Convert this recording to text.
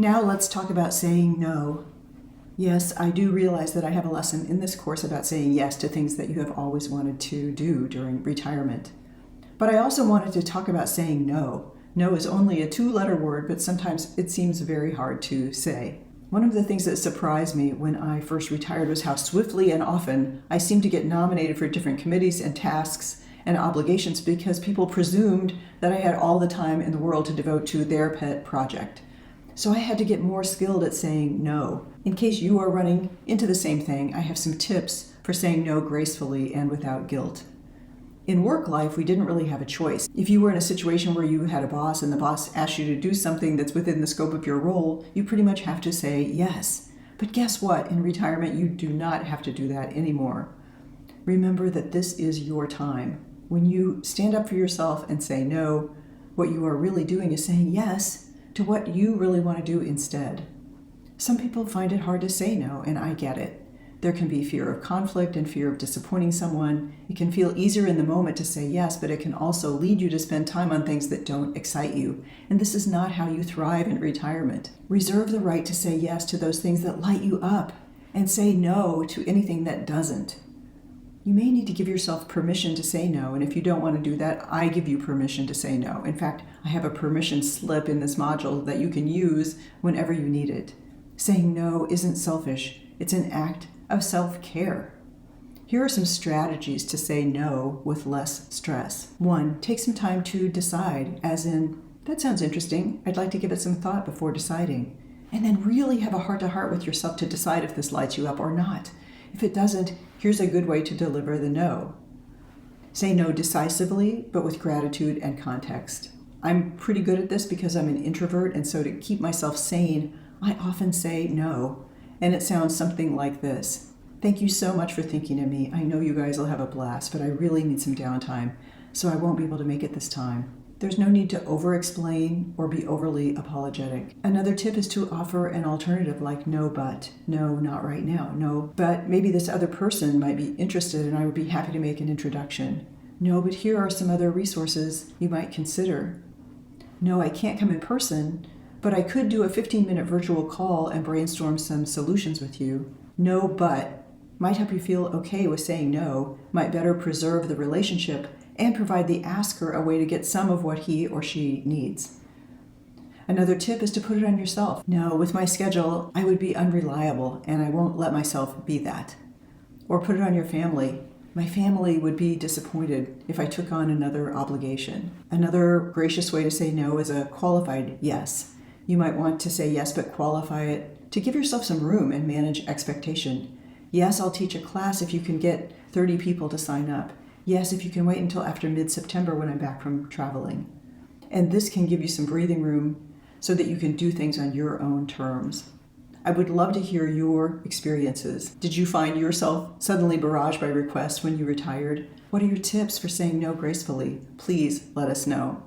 Now let's talk about saying no. Yes, I do realize that I have a lesson in this course about saying yes to things that you have always wanted to do during retirement. But I also wanted to talk about saying no. No is only a 2-letter word, but sometimes it seems very hard to say. One of the things that surprised me when I first retired was how swiftly and often I seemed to get nominated for different committees and tasks and obligations because people presumed that I had all the time in the world to devote to their pet project. So I had to get more skilled at saying no. In case you are running into the same thing, I have some tips for saying no gracefully and without guilt. In work life, we didn't really have a choice. If you were in a situation where you had a boss and the boss asked you to do something that's within the scope of your role, you pretty much have to say yes. But guess what? In retirement, you do not have to do that anymore. Remember that this is your time. When you stand up for yourself and say no, what you are really doing is saying yes to what you really want to do instead. Some people find it hard to say no, and I get it. There can be fear of conflict and fear of disappointing someone. It can feel easier in the moment to say yes, but it can also lead you to spend time on things that don't excite you. And this is not how you thrive in retirement. Reserve the right to say yes to those things that light you up and say no to anything that doesn't. You may need to give yourself permission to say no, and if you don't want to do that, I give you permission to say no. In fact, I have a permission slip in this module that you can use whenever you need it. Saying no isn't selfish. It's an act of self-care. Here are some strategies to say no with less stress. 1, take some time to decide, as in, that sounds interesting. I'd like to give it some thought before deciding. And then really have a heart-to-heart with yourself to decide if this lights you up or not. If it doesn't, here's a good way to deliver the no. Say no decisively, but with gratitude and context. I'm pretty good at this because I'm an introvert, and so to keep myself sane, I often say no. And it sounds something like this. Thank you so much for thinking of me. I know you guys will have a blast, but I really need some downtime, so I won't be able to make it this time. There's no need to over-explain or be overly apologetic. Another tip is to offer an alternative like no, but. No, not right now. No, but maybe this other person might be interested and I would be happy to make an introduction. No, but here are some other resources you might consider. No, I can't come in person, but I could do a 15-minute virtual call and brainstorm some solutions with you. No, but might help you feel okay with saying no, might better preserve the relationship and provide the asker a way to get some of what he or she needs. Another tip is to put it on yourself. No, with my schedule, I would be unreliable and I won't let myself be that. Or put it on your family. My family would be disappointed if I took on another obligation. Another gracious way to say no is a qualified yes. You might want to say yes, but qualify it to give yourself some room and manage expectation. Yes, I'll teach a class if you can get 30 people to sign up. Yes, if you can wait until after mid-September when I'm back from traveling. And this can give you some breathing room so that you can do things on your own terms. I would love to hear your experiences. Did you find yourself suddenly barraged by requests when you retired? What are your tips for saying no gracefully? Please let us know.